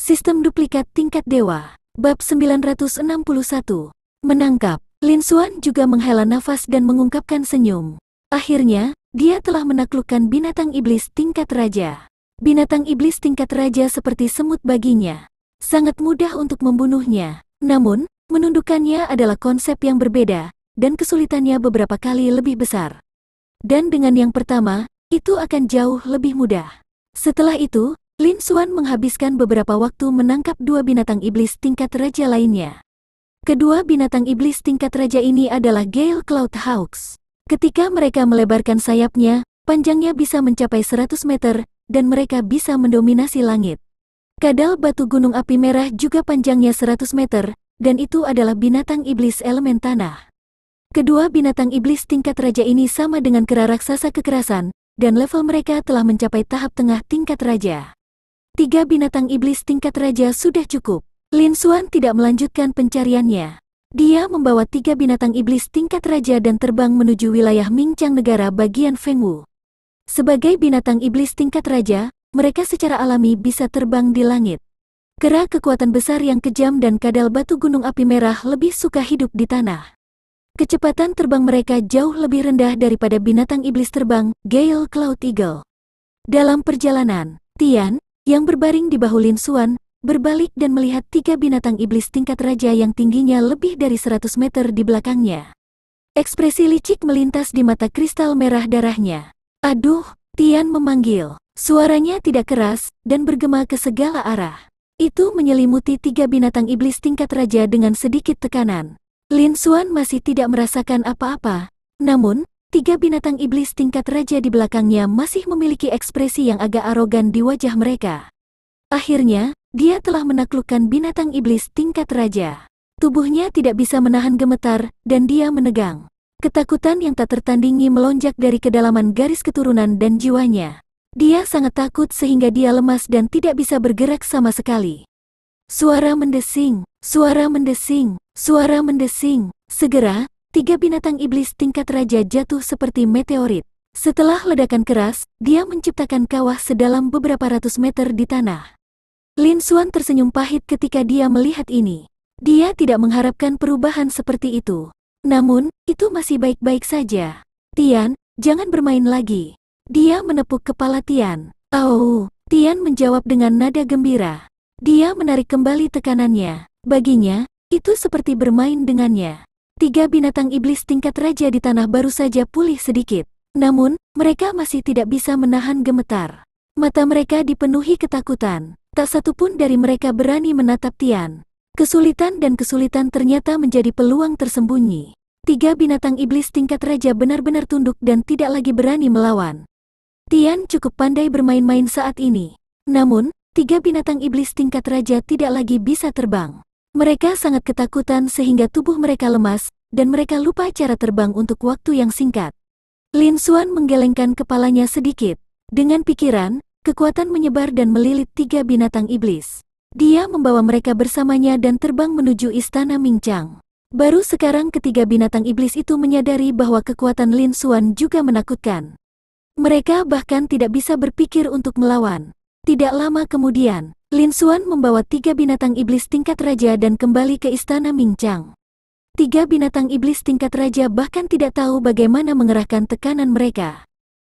Sistem duplikat tingkat dewa. Bab 961. Menangkap. Lin Xuan juga menghela nafas dan mengungkapkan senyum. Akhirnya, dia telah menaklukkan binatang iblis tingkat raja. Binatang iblis tingkat raja seperti semut baginya. Sangat mudah untuk membunuhnya. Namun, menundukkannya adalah konsep yang berbeda, dan kesulitannya beberapa kali lebih besar. Dan dengan yang pertama, itu akan jauh lebih mudah. Setelah itu, Lin Xuan menghabiskan beberapa waktu menangkap dua binatang iblis tingkat raja lainnya. Kedua binatang iblis tingkat raja ini adalah Gale Cloud Hawks. Ketika mereka melebarkan sayapnya, panjangnya bisa mencapai 100 meter, dan mereka bisa mendominasi langit. Kadal batu gunung api merah juga panjangnya 100 meter, dan itu adalah binatang iblis elemen tanah. Kedua binatang iblis tingkat raja ini sama dengan kera raksasa kekerasan, dan level mereka telah mencapai tahap tengah tingkat raja. 3 binatang iblis tingkat raja sudah cukup. Lin Xuan tidak melanjutkan pencariannya. Dia membawa 3 binatang iblis tingkat raja dan terbang menuju wilayah Mingchang negara bagian Fengwu. Sebagai binatang iblis tingkat raja, mereka secara alami bisa terbang di langit. Kera kekuatan besar yang kejam dan kadal batu gunung api merah lebih suka hidup di tanah. Kecepatan terbang mereka jauh lebih rendah daripada binatang iblis terbang, Gale Cloud Eagle. Dalam perjalanan, Tian, yang berbaring di bahu Lin Xuan, berbalik dan melihat 3 binatang iblis tingkat raja yang tingginya lebih dari 100 meter di belakangnya. Ekspresi licik melintas di mata kristal merah darahnya. Aduh, Tian memanggil. Suaranya tidak keras, dan bergema ke segala arah. Itu menyelimuti 3 binatang iblis tingkat raja dengan sedikit tekanan. Lin Xuan masih tidak merasakan apa-apa, namun, 3 binatang iblis tingkat raja di belakangnya masih memiliki ekspresi yang agak arogan di wajah mereka. Akhirnya, dia telah menaklukkan binatang iblis tingkat raja. Tubuhnya tidak bisa menahan gemetar, dan dia menegang. Ketakutan yang tak tertandingi melonjak dari kedalaman garis keturunan dan jiwanya. Dia sangat takut sehingga dia lemas dan tidak bisa bergerak sama sekali. Suara mendesing, suara mendesing, suara mendesing. Segera, 3 binatang iblis tingkat raja jatuh seperti meteorit. Setelah ledakan keras, dia menciptakan kawah sedalam beberapa ratus meter di tanah. Lin Xuan tersenyum pahit ketika dia melihat ini. Dia tidak mengharapkan perubahan seperti itu. Namun, itu masih baik-baik saja. Tian, jangan bermain lagi. Dia menepuk kepala Tian. Oh, Tian menjawab dengan nada gembira. Dia menarik kembali tekanannya. Baginya, itu seperti bermain dengannya. 3 binatang iblis tingkat raja di tanah baru saja pulih sedikit. Namun, mereka masih tidak bisa menahan gemetar. Mata mereka dipenuhi ketakutan. Tak satu pun dari mereka berani menatap Tian. Kesulitan dan kesulitan ternyata menjadi peluang tersembunyi. 3 binatang iblis tingkat raja benar-benar tunduk dan tidak lagi berani melawan. Tian cukup pandai bermain-main saat ini. Namun, 3 binatang iblis tingkat raja tidak lagi bisa terbang. Mereka sangat ketakutan sehingga tubuh mereka lemas, dan mereka lupa cara terbang untuk waktu yang singkat. Lin Xuan menggelengkan kepalanya sedikit. Dengan pikiran, kekuatan menyebar dan melilit 3 binatang iblis. Dia membawa mereka bersamanya dan terbang menuju istana Mingchang. Baru sekarang ketiga binatang iblis itu menyadari bahwa kekuatan Lin Xuan juga menakutkan. Mereka bahkan tidak bisa berpikir untuk melawan. Tidak lama kemudian, Lin Xuan membawa 3 binatang iblis tingkat raja dan kembali ke istana Mingchang. 3 binatang iblis tingkat raja bahkan tidak tahu bagaimana mengerahkan tekanan mereka.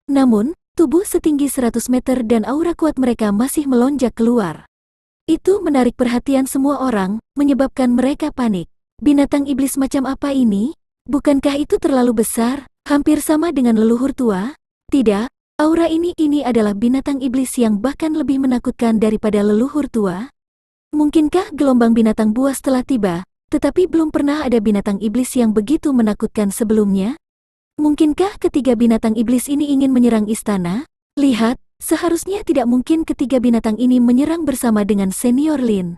Namun, tubuh setinggi 100 meter dan aura kuat mereka masih melonjak keluar. Itu menarik perhatian semua orang, menyebabkan mereka panik. Binatang iblis macam apa ini? Bukankah itu terlalu besar, hampir sama dengan leluhur tua? Tidak, aura ini adalah binatang iblis yang bahkan lebih menakutkan daripada leluhur tua. Mungkinkah gelombang binatang buas telah tiba, tetapi belum pernah ada binatang iblis yang begitu menakutkan sebelumnya? Mungkinkah ketiga binatang iblis ini ingin menyerang istana? Lihat, seharusnya tidak mungkin ketiga binatang ini menyerang bersama dengan Senior Lin.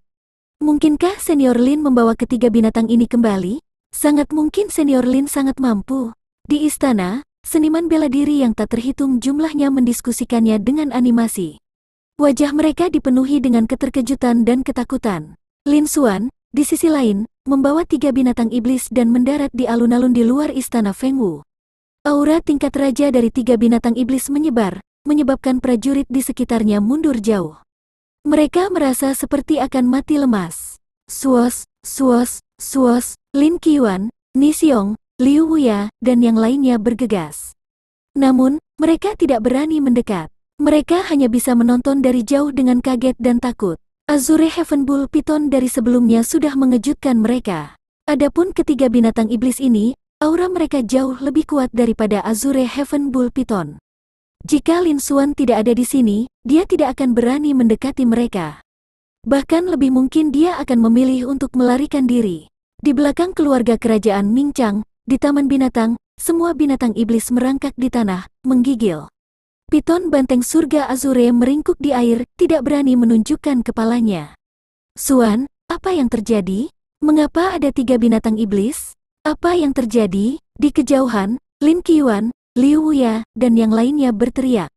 Mungkinkah Senior Lin membawa ketiga binatang ini kembali? Sangat mungkin Senior Lin sangat mampu. Di istana, seniman bela diri yang tak terhitung jumlahnya mendiskusikannya dengan animasi. Wajah mereka dipenuhi dengan keterkejutan dan ketakutan. Lin Xuan, di sisi lain, membawa 3 binatang iblis dan mendarat di alun-alun di luar istana Fengwu. Aura tingkat raja dari 3 binatang iblis menyebar, menyebabkan prajurit di sekitarnya mundur jauh. Mereka merasa seperti akan mati lemas. Suos, suos, suos, Lin Qiuan, Ni Xiong, Liu Wuya, dan yang lainnya bergegas. Namun, mereka tidak berani mendekat. Mereka hanya bisa menonton dari jauh dengan kaget dan takut. Azure Heaven Bull Python dari sebelumnya sudah mengejutkan mereka. Adapun ketiga binatang iblis ini, aura mereka jauh lebih kuat daripada Azure Heaven Bull Python. Jika Lin Xuan tidak ada di sini, dia tidak akan berani mendekati mereka. Bahkan lebih mungkin dia akan memilih untuk melarikan diri. Di belakang keluarga kerajaan Ming Chang, di taman binatang, semua binatang iblis merangkak di tanah, menggigil. Piton banteng surga Azure meringkuk di air, tidak berani menunjukkan kepalanya. Xuan, apa yang terjadi? Mengapa ada 3 binatang iblis? Apa yang terjadi? Di kejauhan, Lin Qiuan, Liu Wuya, dan yang lainnya berteriak.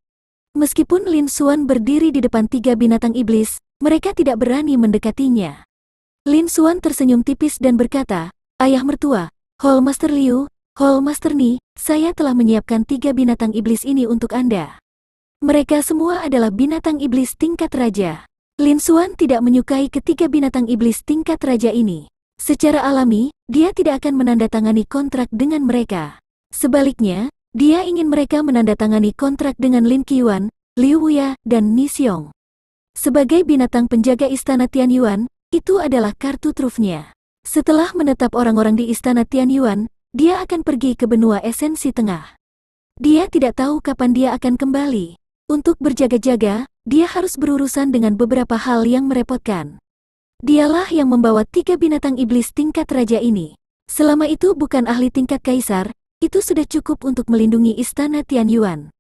Meskipun Lin Xuan berdiri di depan 3 binatang iblis, mereka tidak berani mendekatinya. Lin Xuan tersenyum tipis dan berkata, "Ayah mertua, Hall Master Liu, Hall Master Ni, saya telah menyiapkan 3 binatang iblis ini untuk Anda. Mereka semua adalah binatang iblis tingkat raja." Lin Xuan tidak menyukai ketiga binatang iblis tingkat raja ini. Secara alami, dia tidak akan menandatangani kontrak dengan mereka. Sebaliknya, dia ingin mereka menandatangani kontrak dengan Lin Qiuan, Liu Wuya, dan Ni Xiong. Sebagai binatang penjaga istana Tianyuan, itu adalah kartu trufnya. Setelah menetap orang-orang di istana Tianyuan, dia akan pergi ke benua esensi tengah. Dia tidak tahu kapan dia akan kembali. Untuk berjaga-jaga, dia harus berurusan dengan beberapa hal yang merepotkan. Dialah yang membawa 3 binatang iblis tingkat raja ini. Selama itu bukan ahli tingkat kaisar, itu sudah cukup untuk melindungi istana Tianyuan.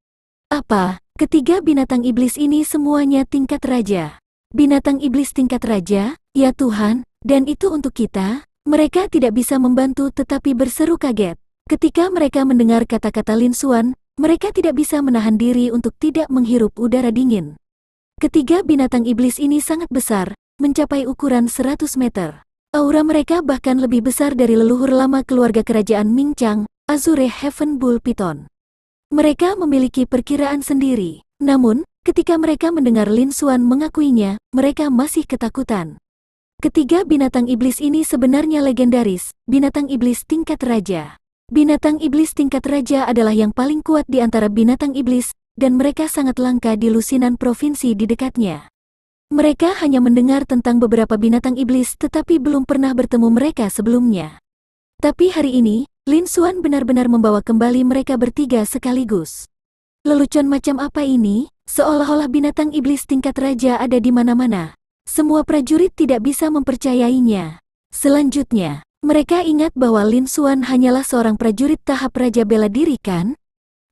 Apa? Ketiga binatang iblis ini semuanya tingkat raja. Binatang iblis tingkat raja? Ya Tuhan, dan itu untuk kita? Mereka tidak bisa membantu tetapi berseru kaget. Ketika mereka mendengar kata-kata Lin Xuan, mereka tidak bisa menahan diri untuk tidak menghirup udara dingin. Ketiga binatang iblis ini sangat besar, mencapai ukuran 100 meter. Aura mereka bahkan lebih besar dari leluhur lama keluarga kerajaan Ming Chang, Azure Heaven Bull Python. Mereka memiliki perkiraan sendiri. Namun, ketika mereka mendengar Lin Xuan mengakuinya, mereka masih ketakutan. Ketiga binatang iblis ini sebenarnya legendaris, binatang iblis tingkat raja. Binatang iblis tingkat raja adalah yang paling kuat di antara binatang iblis, dan mereka sangat langka di lusinan provinsi di dekatnya. Mereka hanya mendengar tentang beberapa binatang iblis tetapi belum pernah bertemu mereka sebelumnya. Tapi hari ini, Lin Xuan benar-benar membawa kembali mereka bertiga sekaligus. Lelucon macam apa ini? Seolah-olah binatang iblis tingkat raja ada di mana-mana. Semua prajurit tidak bisa mempercayainya. Selanjutnya, mereka ingat bahwa Lin Xuan hanyalah seorang prajurit tahap raja bela diri kan?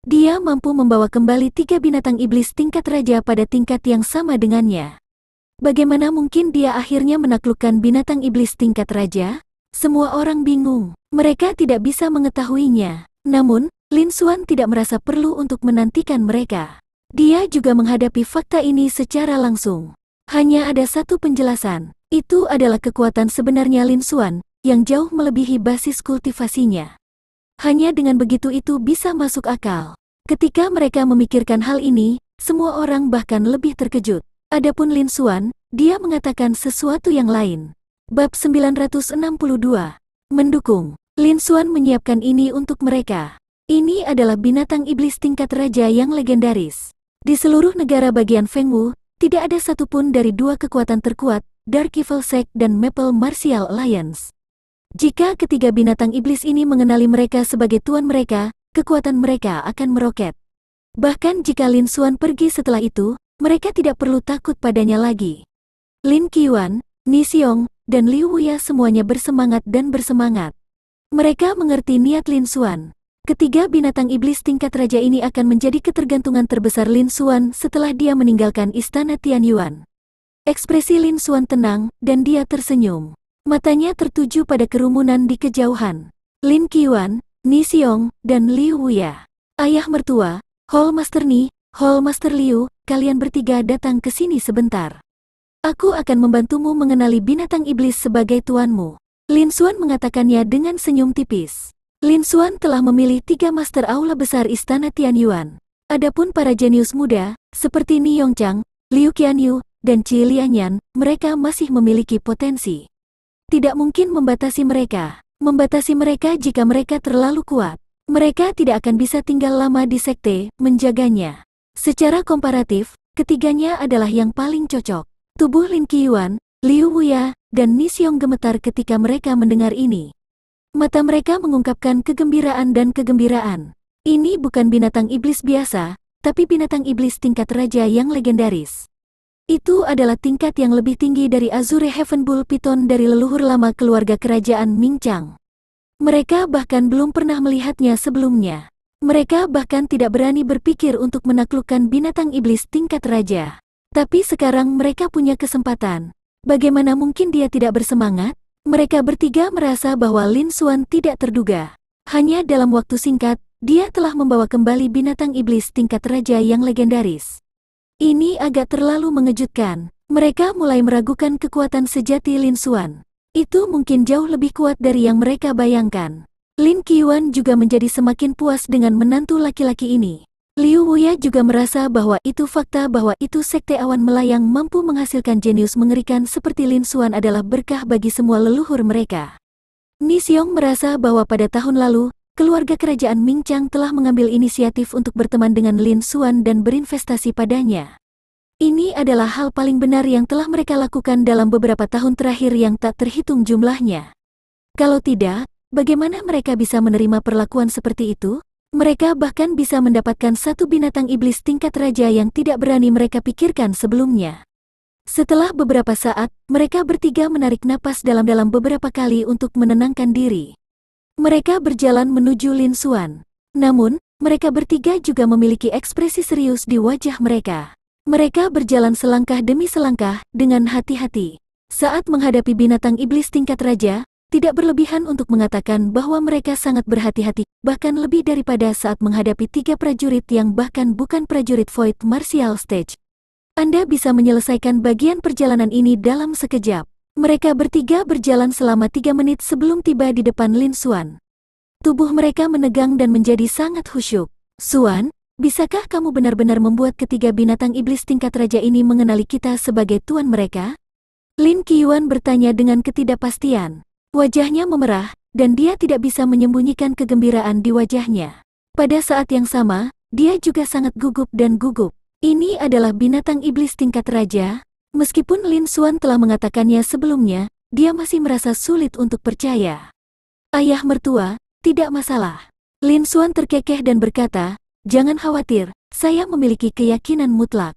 Dia mampu membawa kembali 3 binatang iblis tingkat raja pada tingkat yang sama dengannya. Bagaimana mungkin dia akhirnya menaklukkan binatang iblis tingkat raja? Semua orang bingung. Mereka tidak bisa mengetahuinya. Namun, Lin Xuan tidak merasa perlu untuk menantikan mereka. Dia juga menghadapi fakta ini secara langsung. Hanya ada satu penjelasan. Itu adalah kekuatan sebenarnya Lin Xuan, yang jauh melebihi basis kultivasinya. Hanya dengan begitu itu bisa masuk akal. Ketika mereka memikirkan hal ini, semua orang bahkan lebih terkejut. Adapun Lin Xuan, dia mengatakan sesuatu yang lain. Bab 962. Mendukung. Lin Xuan menyiapkan ini untuk mereka. Ini adalah binatang iblis tingkat raja yang legendaris. Di seluruh negara bagian Fengwu, tidak ada satupun dari 2 kekuatan terkuat, Dark Evil Sect dan Maple Martial Alliance. Jika ketiga binatang iblis ini mengenali mereka sebagai tuan mereka, kekuatan mereka akan meroket. Bahkan jika Lin Xuan pergi setelah itu, mereka tidak perlu takut padanya lagi. Lin Qiuan, Ni Xiong, dan Liu Wuya semuanya bersemangat dan bersemangat. Mereka mengerti niat Lin Xuan. Ketiga binatang iblis tingkat raja ini akan menjadi ketergantungan terbesar Lin Xuan setelah dia meninggalkan istana Tianyuan. Ekspresi Lin Xuan tenang, dan dia tersenyum. Matanya tertuju pada kerumunan di kejauhan. Lin Qiuan, Ni Xiong, dan Liu Wuya. Ayah mertua, Hall Master Ni, Hall Master Liu, kalian bertiga datang ke sini sebentar. Aku akan membantumu mengenali binatang iblis sebagai tuanmu. Lin Xuan mengatakannya dengan senyum tipis. Lin Xuan telah memilih 3 master aula besar istana Tianyuan. Adapun para jenius muda, seperti Ni Yongchang, Liu Qianyu, dan Qi Lianyan, mereka masih memiliki potensi. Tidak mungkin membatasi mereka. Membatasi mereka jika mereka terlalu kuat. Mereka tidak akan bisa tinggal lama di sekte, menjaganya. Secara komparatif, ketiganya adalah yang paling cocok. Tubuh Lin Qiyuan, Liu Wuya, dan Ni Xiong gemetar ketika mereka mendengar ini. Mata mereka mengungkapkan kegembiraan dan kegembiraan. Ini bukan binatang iblis biasa, tapi binatang iblis tingkat raja yang legendaris. Itu adalah tingkat yang lebih tinggi dari Azure Heaven Bull Python dari leluhur lama keluarga kerajaan Ming Chang. Mereka bahkan belum pernah melihatnya sebelumnya. Mereka bahkan tidak berani berpikir untuk menaklukkan binatang iblis tingkat raja. Tapi sekarang mereka punya kesempatan. Bagaimana mungkin dia tidak bersemangat? Mereka bertiga merasa bahwa Lin Xuan tidak terduga. Hanya dalam waktu singkat, dia telah membawa kembali binatang iblis tingkat raja yang legendaris. Ini agak terlalu mengejutkan. Mereka mulai meragukan kekuatan sejati Lin Xuan. Itu mungkin jauh lebih kuat dari yang mereka bayangkan. Lin Qiyuan juga menjadi semakin puas dengan menantu laki-laki ini. Liu Wuya juga merasa bahwa itu fakta bahwa itu sekte awan melayang mampu menghasilkan jenius mengerikan seperti Lin Xuan adalah berkah bagi semua leluhur mereka. Ni Xiong merasa bahwa pada tahun lalu, keluarga kerajaan Ming Chang telah mengambil inisiatif untuk berteman dengan Lin Xuan dan berinvestasi padanya. Ini adalah hal paling benar yang telah mereka lakukan dalam beberapa tahun terakhir yang tak terhitung jumlahnya. Kalau tidak, bagaimana mereka bisa menerima perlakuan seperti itu? Mereka bahkan bisa mendapatkan satu binatang iblis tingkat raja yang tidak berani mereka pikirkan sebelumnya. Setelah beberapa saat, mereka bertiga menarik napas dalam-dalam beberapa kali untuk menenangkan diri. Mereka berjalan menuju Lin Xuan. Namun, mereka bertiga juga memiliki ekspresi serius di wajah mereka. Mereka berjalan selangkah demi selangkah, dengan hati-hati. Saat menghadapi binatang iblis tingkat raja, tidak berlebihan untuk mengatakan bahwa mereka sangat berhati-hati, bahkan lebih daripada saat menghadapi 3 prajurit yang bahkan bukan prajurit Void Martial Stage. Anda bisa menyelesaikan bagian perjalanan ini dalam sekejap. Mereka bertiga berjalan selama 3 menit sebelum tiba di depan Lin Xuan. Tubuh mereka menegang dan menjadi sangat khusyuk. Xuan, bisakah kamu benar-benar membuat ketiga binatang iblis tingkat raja ini mengenali kita sebagai tuan mereka? Lin Qiyuan bertanya dengan ketidakpastian. Wajahnya memerah, dan dia tidak bisa menyembunyikan kegembiraan di wajahnya. Pada saat yang sama, dia juga sangat gugup dan gugup. Ini adalah binatang iblis tingkat raja. Meskipun Lin Xuan telah mengatakannya sebelumnya, dia masih merasa sulit untuk percaya. Ayah mertua, tidak masalah. Lin Xuan terkekeh dan berkata, jangan khawatir, saya memiliki keyakinan mutlak.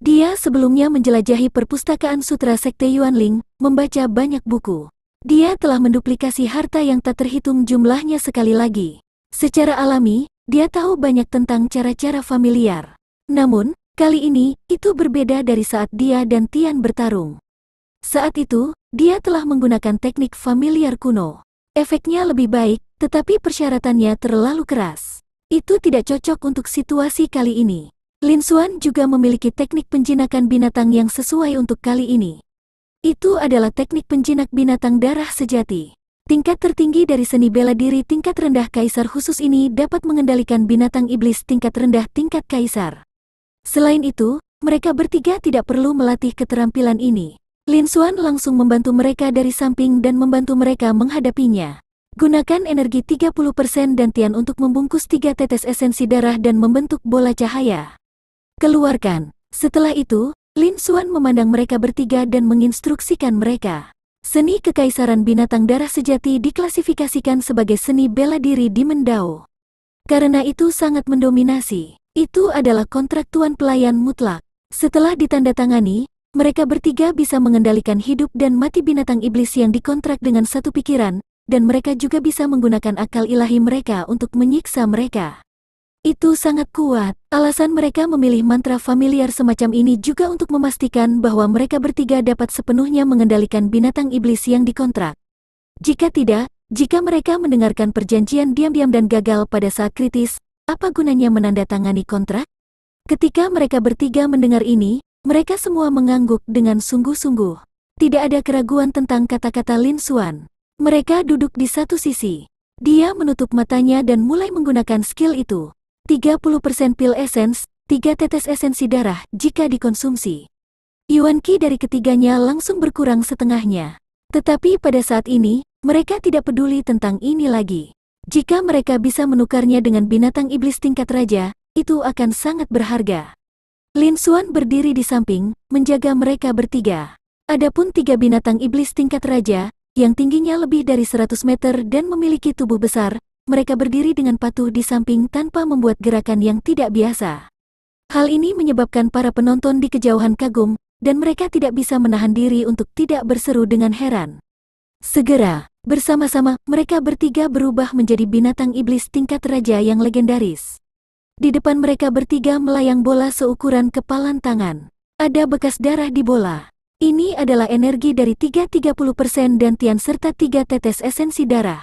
Dia sebelumnya menjelajahi perpustakaan sutra Sekte Yuanling, membaca banyak buku. Dia telah menduplikasi harta yang tak terhitung jumlahnya sekali lagi. Secara alami, dia tahu banyak tentang cara-cara familiar. Namun, kali ini, itu berbeda dari saat dia dan Tian bertarung. Saat itu, dia telah menggunakan teknik familiar kuno. Efeknya lebih baik, tetapi persyaratannya terlalu keras. Itu tidak cocok untuk situasi kali ini. Lin Xuan juga memiliki teknik penjinakan binatang yang sesuai untuk kali ini. Itu adalah teknik penjinak binatang darah sejati. Tingkat tertinggi dari seni bela diri tingkat rendah kaisar khusus ini dapat mengendalikan binatang iblis tingkat rendah tingkat kaisar. Selain itu, mereka bertiga tidak perlu melatih keterampilan ini. Lin Xuan langsung membantu mereka dari samping dan membantu mereka menghadapinya. Gunakan energi 30% dan Tian untuk membungkus 3 tetes esensi darah dan membentuk bola cahaya. Keluarkan. Setelah itu, Lin Xuan memandang mereka bertiga dan menginstruksikan mereka. Seni kekaisaran binatang darah sejati diklasifikasikan sebagai seni bela diri di Mendao. Karena itu sangat mendominasi. Itu adalah kontrak tuan pelayan mutlak. Setelah ditandatangani, mereka bertiga bisa mengendalikan hidup dan mati binatang iblis yang dikontrak dengan satu pikiran, dan mereka juga bisa menggunakan akal ilahi mereka untuk menyiksa mereka. Itu sangat kuat. Alasan mereka memilih mantra familiar semacam ini juga untuk memastikan bahwa mereka bertiga dapat sepenuhnya mengendalikan binatang iblis yang dikontrak. Jika tidak, jika mereka mendengarkan perjanjian diam-diam dan gagal pada saat kritis, apa gunanya menandatangani kontrak? Ketika mereka bertiga mendengar ini, mereka semua mengangguk dengan sungguh-sungguh. Tidak ada keraguan tentang kata-kata Lin Xuan. Mereka duduk di satu sisi. Dia menutup matanya dan mulai menggunakan skill itu. 30% pil essence, 3 tetes esensi darah jika dikonsumsi. Yuan Qi dari ketiganya langsung berkurang setengahnya. Tetapi pada saat ini, mereka tidak peduli tentang ini lagi. Jika mereka bisa menukarnya dengan binatang iblis tingkat raja, itu akan sangat berharga. Lin Xuan berdiri di samping, menjaga mereka bertiga. Adapun tiga binatang iblis tingkat raja, yang tingginya lebih dari 100 meter dan memiliki tubuh besar, mereka berdiri dengan patuh di samping tanpa membuat gerakan yang tidak biasa. Hal ini menyebabkan para penonton di kejauhan kagum, dan mereka tidak bisa menahan diri untuk tidak berseru dengan heran. Segera, bersama-sama, mereka bertiga berubah menjadi binatang iblis tingkat raja yang legendaris. Di depan mereka bertiga melayang bola seukuran kepalan tangan. Ada bekas darah di bola. Ini adalah energi dari 30% dantian serta 3 tetes esensi darah.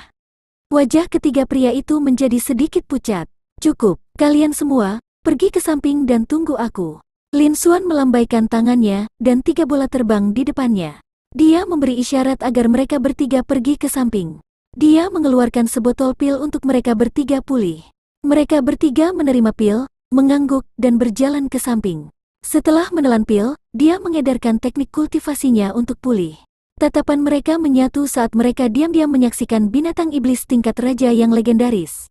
Wajah ketiga pria itu menjadi sedikit pucat. Cukup, kalian semua, pergi ke samping dan tunggu aku. Lin Xuan melambaikan tangannya, dan 3 bola terbang di depannya. Dia memberi isyarat agar mereka bertiga pergi ke samping. Dia mengeluarkan sebotol pil untuk mereka bertiga pulih. Mereka bertiga menerima pil, mengangguk, dan berjalan ke samping. Setelah menelan pil, dia mengedarkan teknik kultivasinya untuk pulih. Tatapan mereka menyatu saat mereka diam-diam menyaksikan binatang iblis tingkat raja yang legendaris.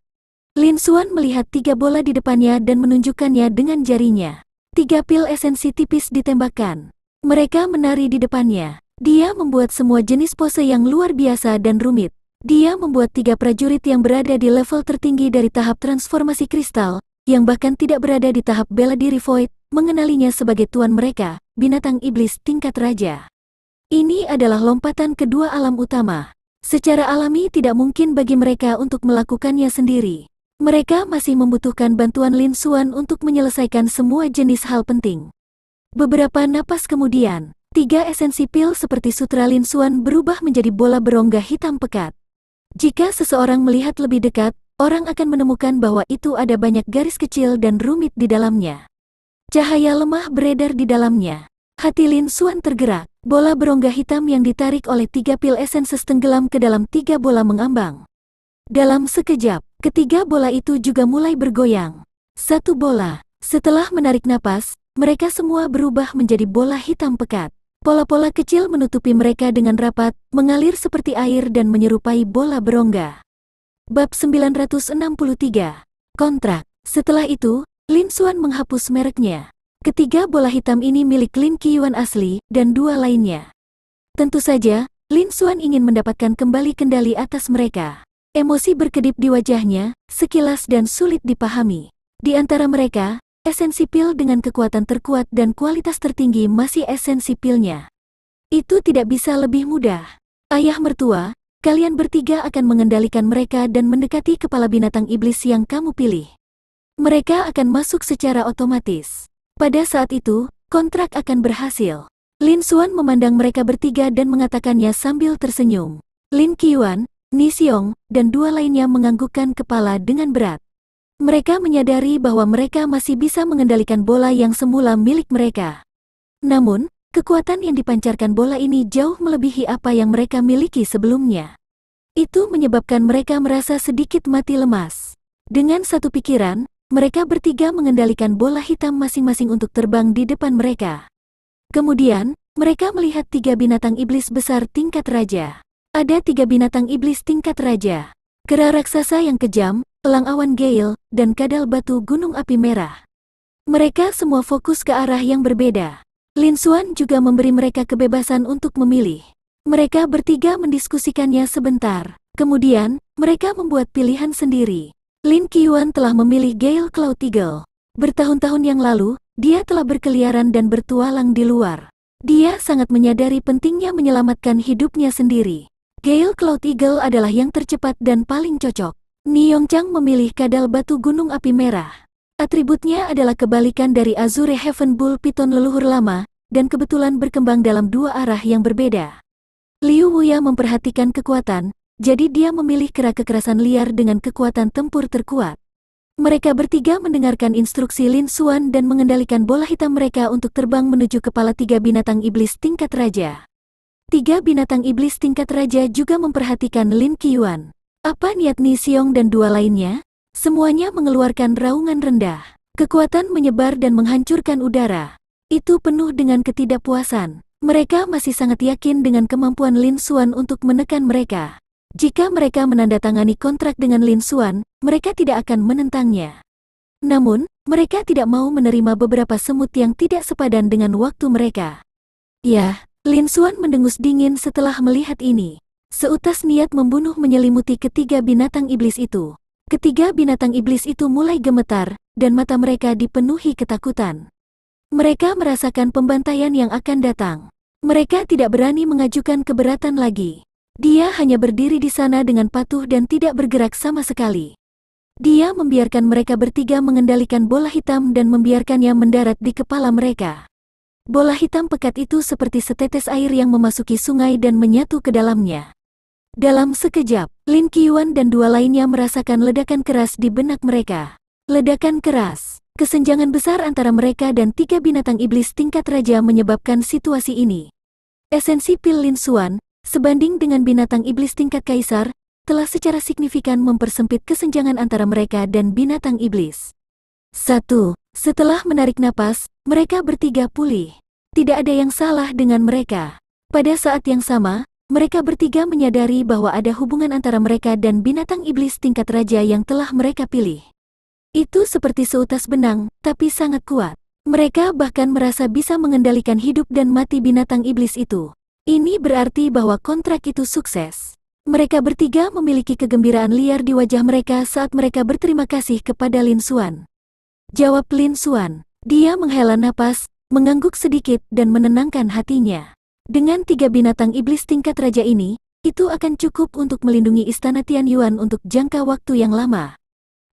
Lin Xuan melihat 3 bola di depannya dan menunjukkannya dengan jarinya. 3 pil esensi tipis ditembakkan. Mereka menari di depannya. Dia membuat semua jenis pose yang luar biasa dan rumit. Dia membuat 3 prajurit yang berada di level tertinggi dari tahap transformasi kristal, yang bahkan tidak berada di tahap bela diri void, mengenalinya sebagai tuan mereka, binatang iblis tingkat raja. Ini adalah lompatan kedua alam utama. Secara alami tidak mungkin bagi mereka untuk melakukannya sendiri. Mereka masih membutuhkan bantuan Lin Xuan untuk menyelesaikan semua jenis hal penting. Beberapa napas kemudian, 3 esensi pil seperti sutra Lin Xuan berubah menjadi bola berongga hitam pekat. Jika seseorang melihat lebih dekat, orang akan menemukan bahwa itu ada banyak garis kecil dan rumit di dalamnya. Cahaya lemah beredar di dalamnya. Hati Lin Xuan tergerak. Bola berongga hitam yang ditarik oleh 3 pil esenses tenggelam ke dalam 3 bola mengambang. Dalam sekejap, ketiga bola itu juga mulai bergoyang. 1 bola. Setelah menarik napas, mereka semua berubah menjadi bola hitam pekat. Pola-pola kecil menutupi mereka dengan rapat, mengalir seperti air dan menyerupai bola berongga. Bab 963. Kontrak. Setelah itu, Lin Xuan menghapus mereknya. Ketiga bola hitam ini milik Lin Qiyuan asli, dan 2 lainnya. Tentu saja, Lin Xuan ingin mendapatkan kembali kendali atas mereka. Emosi berkedip di wajahnya, sekilas dan sulit dipahami. Di antara mereka, esensi pil dengan kekuatan terkuat dan kualitas tertinggi masih esensi pilnya. Itu tidak bisa lebih mudah. Ayah mertua, kalian bertiga akan mengendalikan mereka dan mendekati kepala binatang iblis yang kamu pilih. Mereka akan masuk secara otomatis. Pada saat itu, kontrak akan berhasil. Lin Xuan memandang mereka bertiga dan mengatakannya sambil tersenyum. Lin Qiyuan, Ni Xiong, dan 2 lainnya menganggukkan kepala dengan berat. Mereka menyadari bahwa mereka masih bisa mengendalikan bola yang semula milik mereka. Namun, kekuatan yang dipancarkan bola ini jauh melebihi apa yang mereka miliki sebelumnya. Itu menyebabkan mereka merasa sedikit mati lemas. Dengan satu pikiran, mereka bertiga mengendalikan bola hitam masing-masing untuk terbang di depan mereka. Kemudian, mereka melihat 3 binatang iblis besar tingkat raja. Ada 3 binatang iblis tingkat raja. Kera raksasa yang kejam, elang awan Gale, dan kadal batu gunung api merah. Mereka semua fokus ke arah yang berbeda. Lin Xuan juga memberi mereka kebebasan untuk memilih. Mereka bertiga mendiskusikannya sebentar. Kemudian, mereka membuat pilihan sendiri. Lin Qiyuan telah memilih Gale Cloud Eagle. Bertahun-tahun yang lalu, dia telah berkeliaran dan bertualang di luar. Dia sangat menyadari pentingnya menyelamatkan hidupnya sendiri. Gale Cloud Eagle adalah yang tercepat dan paling cocok. Ni Yongchang memilih kadal batu gunung api merah. Atributnya adalah kebalikan dari Azure Heaven Bull Python leluhur lama, dan kebetulan berkembang dalam 2 arah yang berbeda. Liu Wuya memperhatikan kekuatan, jadi dia memilih kera kekerasan liar dengan kekuatan tempur terkuat. Mereka bertiga mendengarkan instruksi Lin Xuan dan mengendalikan bola hitam mereka untuk terbang menuju kepala 3 binatang iblis tingkat raja. 3 binatang iblis tingkat raja juga memperhatikan Lin Qiyuan. Apa niat Ni Xiong dan 2 lainnya? Semuanya mengeluarkan raungan rendah. Kekuatan menyebar dan menghancurkan udara. itu penuh dengan ketidakpuasan. Mereka masih sangat yakin dengan kemampuan Lin Xuan untuk menekan mereka. Jika mereka menandatangani kontrak dengan Lin Xuan, mereka tidak akan menentangnya. Namun, mereka tidak mau menerima beberapa semut yang tidak sepadan dengan waktu mereka. Ya, Lin Xuan mendengus dingin setelah melihat ini. Seutas niat membunuh menyelimuti ketiga binatang iblis itu. Ketiga binatang iblis itu mulai gemetar, dan mata mereka dipenuhi ketakutan. Mereka merasakan pembantaian yang akan datang. Mereka tidak berani mengajukan keberatan lagi. Dia hanya berdiri di sana dengan patuh dan tidak bergerak sama sekali. Dia membiarkan mereka bertiga mengendalikan bola hitam dan membiarkannya mendarat di kepala mereka. Bola hitam pekat itu seperti setetes air yang memasuki sungai dan menyatu ke dalamnya. Dalam sekejap, Lin Qiuan dan dua lainnya merasakan ledakan keras di benak mereka. Ledakan keras. Kesenjangan besar antara mereka dan tiga binatang iblis tingkat raja menyebabkan situasi ini. Esensi pil Lin Xuan, sebanding dengan binatang iblis tingkat kaisar, telah secara signifikan mempersempit kesenjangan antara mereka dan binatang iblis. 1. Setelah menarik napas, mereka bertiga pulih. Tidak ada yang salah dengan mereka. Pada saat yang sama, mereka bertiga menyadari bahwa ada hubungan antara mereka dan binatang iblis tingkat raja yang telah mereka pilih. Itu seperti seutas benang, tapi sangat kuat. Mereka bahkan merasa bisa mengendalikan hidup dan mati binatang iblis itu. Ini berarti bahwa kontrak itu sukses. Mereka bertiga memiliki kegembiraan liar di wajah mereka saat mereka berterima kasih kepada Lin Xuan. Jawab Lin Xuan. Dia menghela napas, mengangguk sedikit dan menenangkan hatinya. Dengan tiga binatang iblis tingkat raja ini, itu akan cukup untuk melindungi istana Tianyuan untuk jangka waktu yang lama.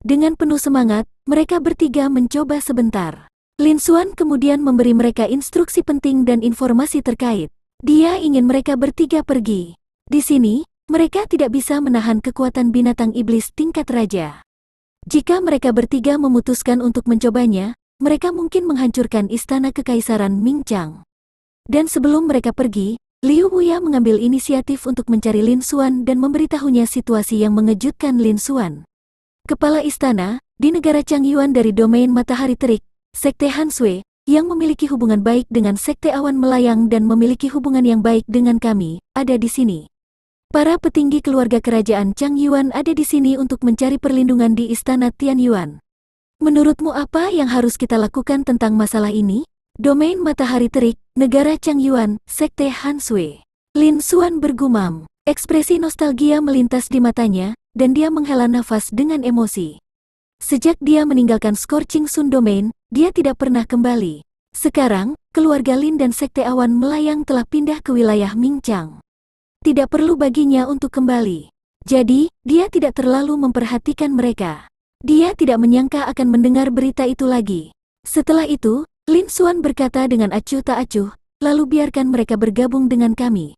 Dengan penuh semangat, mereka bertiga mencoba sebentar. Lin Xuan kemudian memberi mereka instruksi penting dan informasi terkait. Dia ingin mereka bertiga pergi. Di sini, mereka tidak bisa menahan kekuatan binatang iblis tingkat raja. Jika mereka bertiga memutuskan untuk mencobanya, mereka mungkin menghancurkan istana kekaisaran Mingchang. Dan sebelum mereka pergi, Liu Wuya mengambil inisiatif untuk mencari Lin Xuan dan memberitahunya situasi yang mengejutkan Lin Xuan. Kepala istana, di negara Changyuan dari domain matahari terik, Sekte Han Sui, yang memiliki hubungan baik dengan Sekte Awan Melayang dan memiliki hubungan yang baik dengan kami, ada di sini. Para petinggi keluarga kerajaan Changyuan ada di sini untuk mencari perlindungan di istana Tianyuan. Menurutmu apa yang harus kita lakukan tentang masalah ini? Domain matahari terik, negara Changyuan, Sekte Han Sui. Lin Xuan bergumam. Ekspresi nostalgia melintas di matanya, dan dia menghela nafas dengan emosi. Sejak dia meninggalkan Scorching Sun Domain, dia tidak pernah kembali. Sekarang, keluarga Lin dan Sekte Awan Melayang telah pindah ke wilayah Mingchang. Tidak perlu baginya untuk kembali. Jadi, dia tidak terlalu memperhatikan mereka. Dia tidak menyangka akan mendengar berita itu lagi. Setelah itu, Lin Xuan berkata dengan acuh tak acuh, lalu biarkan mereka bergabung dengan kami.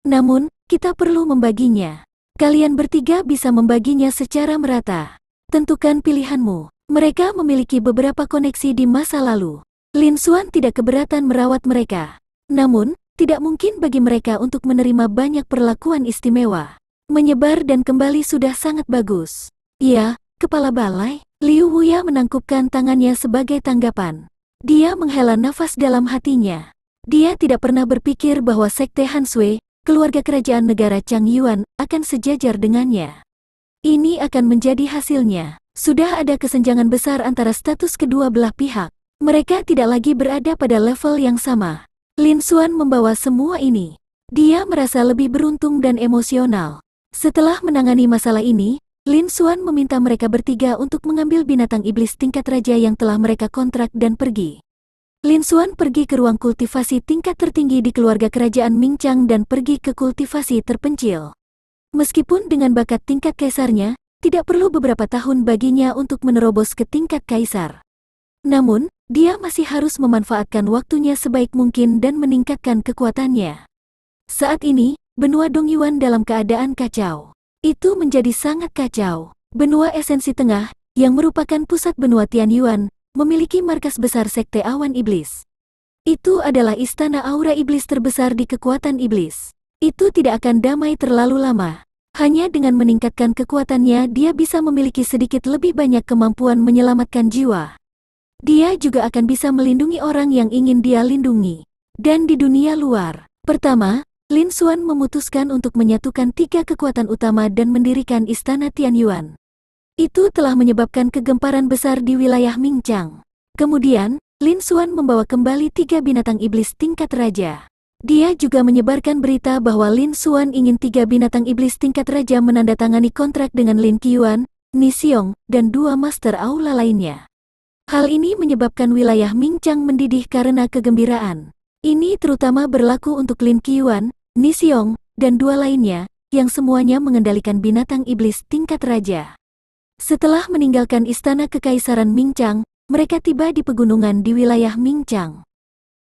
Namun, kita perlu membaginya. Kalian bertiga bisa membaginya secara merata. Tentukan pilihanmu. Mereka memiliki beberapa koneksi di masa lalu. Lin Xuan tidak keberatan merawat mereka. Namun, tidak mungkin bagi mereka untuk menerima banyak perlakuan istimewa. Menyebar dan kembali sudah sangat bagus. Iya, kepala balai. Liu Wuya menangkupkan tangannya sebagai tanggapan. Dia menghela nafas dalam hatinya. Dia tidak pernah berpikir bahwa Sekte Han Sui, keluarga kerajaan negara Changyuan, akan sejajar dengannya. Ini akan menjadi hasilnya. Sudah ada kesenjangan besar antara status kedua belah pihak. Mereka tidak lagi berada pada level yang sama. Lin Xuan membawa semua ini. Dia merasa lebih beruntung dan emosional. Setelah menangani masalah ini, Lin Xuan meminta mereka bertiga untuk mengambil binatang iblis tingkat raja yang telah mereka kontrak dan pergi. Lin Xuan pergi ke ruang kultivasi tingkat tertinggi di keluarga kerajaan Mingchang dan pergi ke kultivasi terpencil. Meskipun dengan bakat tingkat kaisarnya, tidak perlu beberapa tahun baginya untuk menerobos ke tingkat kaisar. Namun, dia masih harus memanfaatkan waktunya sebaik mungkin dan meningkatkan kekuatannya. Saat ini, benua Dongyuan dalam keadaan kacau. Itu menjadi sangat kacau. Benua esensi tengah, yang merupakan pusat benua Tianyuan, memiliki markas besar Sekte Awan Iblis. Itu adalah istana aura iblis terbesar di kekuatan iblis. Itu tidak akan damai terlalu lama. Hanya dengan meningkatkan kekuatannya dia bisa memiliki sedikit lebih banyak kemampuan menyelamatkan jiwa. Dia juga akan bisa melindungi orang yang ingin dia lindungi. Dan di dunia luar, pertama, Lin Xuan memutuskan untuk menyatukan 3 kekuatan utama dan mendirikan Istana Tianyuan. Itu telah menyebabkan kegemparan besar di wilayah Mingchang. Kemudian, Lin Xuan membawa kembali 3 binatang iblis tingkat raja. Dia juga menyebarkan berita bahwa Lin Xuan ingin 3 binatang iblis tingkat raja menandatangani kontrak dengan Lin Qiuan, Ni Xiong, dan 2 master aula lainnya. Hal ini menyebabkan wilayah Mingchang mendidih karena kegembiraan. Ini terutama berlaku untuk Lin Qiuan, Ni Xiong, dan 2 lainnya, yang semuanya mengendalikan binatang iblis tingkat raja. Setelah meninggalkan istana kekaisaran Mingchang, mereka tiba di pegunungan di wilayah Mingchang.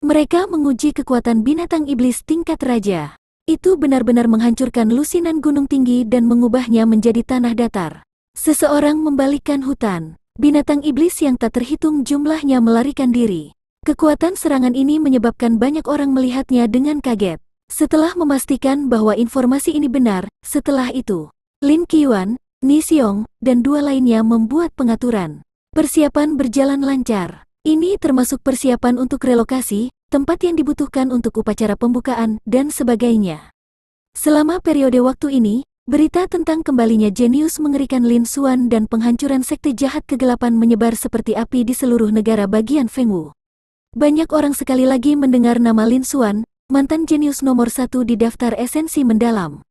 Mereka menguji kekuatan binatang iblis tingkat raja. Itu benar-benar menghancurkan lusinan gunung tinggi dan mengubahnya menjadi tanah datar. Seseorang membalikkan hutan. Binatang iblis yang tak terhitung jumlahnya melarikan diri. Kekuatan serangan ini menyebabkan banyak orang melihatnya dengan kaget. Setelah memastikan bahwa informasi ini benar, setelah itu, Lin Qiuan, Ni Xiong, dan 2 lainnya membuat pengaturan. Persiapan berjalan lancar. Ini termasuk persiapan untuk relokasi, tempat yang dibutuhkan untuk upacara pembukaan, dan sebagainya. Selama periode waktu ini, berita tentang kembalinya jenius mengerikan Lin Xuan dan penghancuran sekte jahat kegelapan menyebar seperti api di seluruh negara bagian Fengwu. Banyak orang sekali lagi mendengar nama Lin Xuan, mantan jenius nomor 1 di daftar esensi mendalam.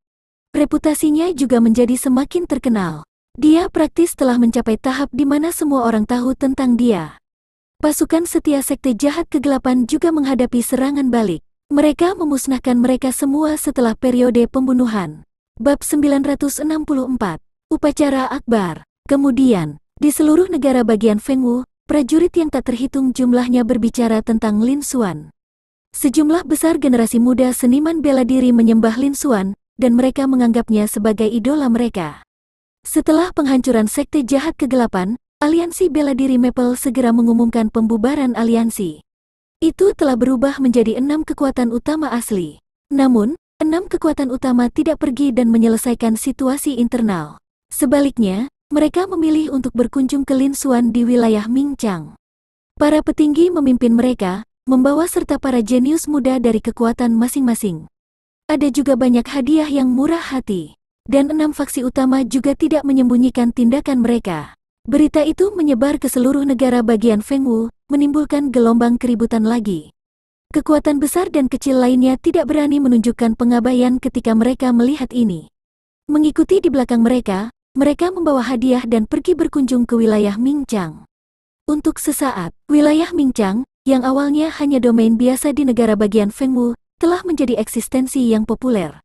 Reputasinya juga menjadi semakin terkenal. Dia praktis telah mencapai tahap di mana semua orang tahu tentang dia. Pasukan setia sekte jahat kegelapan juga menghadapi serangan balik. Mereka memusnahkan mereka semua setelah periode pembunuhan. Bab 964, Upacara Akbar. Kemudian, di seluruh negara bagian Fengwu, prajurit yang tak terhitung jumlahnya berbicara tentang Lin Xuan. Sejumlah besar generasi muda seniman bela diri menyembah Lin Xuan, dan mereka menganggapnya sebagai idola mereka. Setelah penghancuran sekte jahat kegelapan, Aliansi Bela Diri Maple segera mengumumkan pembubaran aliansi. Itu telah berubah menjadi 6 kekuatan utama asli. Namun, 6 kekuatan utama tidak pergi dan menyelesaikan situasi internal. Sebaliknya, mereka memilih untuk berkunjung ke Lin Xuan di wilayah Mingchang. Para petinggi memimpin mereka, membawa serta para jenius muda dari kekuatan masing-masing. Ada juga banyak hadiah yang murah hati. Dan 6 faksi utama juga tidak menyembunyikan tindakan mereka. Berita itu menyebar ke seluruh negara bagian Fengwu, menimbulkan gelombang keributan lagi. Kekuatan besar dan kecil lainnya tidak berani menunjukkan pengabaian ketika mereka melihat ini. Mengikuti di belakang mereka, mereka membawa hadiah dan pergi berkunjung ke wilayah Mingchang. Untuk sesaat, wilayah Mingchang, yang awalnya hanya domain biasa di negara bagian Fengwu, telah menjadi eksistensi yang populer.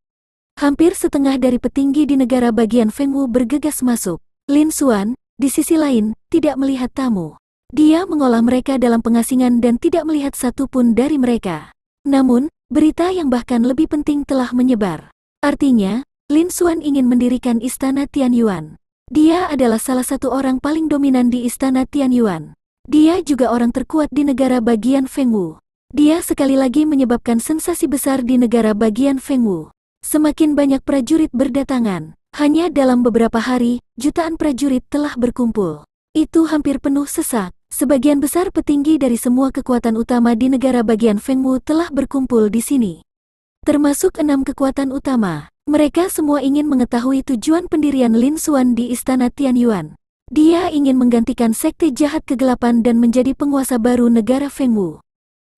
Hampir setengah dari petinggi di negara bagian Fengwu bergegas masuk. Lin Xuan, di sisi lain, tidak melihat tamu. Dia mengolah mereka dalam pengasingan dan tidak melihat satupun dari mereka. Namun, berita yang bahkan lebih penting telah menyebar. Artinya, Lin Xuan ingin mendirikan Istana Tianyuan. Dia adalah salah satu orang paling dominan di Istana Tianyuan. Dia juga orang terkuat di negara bagian Fengwu. Dia sekali lagi menyebabkan sensasi besar di negara bagian Fengwu. Semakin banyak prajurit berdatangan. Hanya dalam beberapa hari, jutaan prajurit telah berkumpul. Itu hampir penuh sesak. Sebagian besar petinggi dari semua kekuatan utama di negara bagian Fengwu telah berkumpul di sini. Termasuk 6 kekuatan utama. Mereka semua ingin mengetahui tujuan pendirian Lin Xuan di Istana Tianyuan. Dia ingin menggantikan sekte jahat kegelapan dan menjadi penguasa baru negara Fengwu.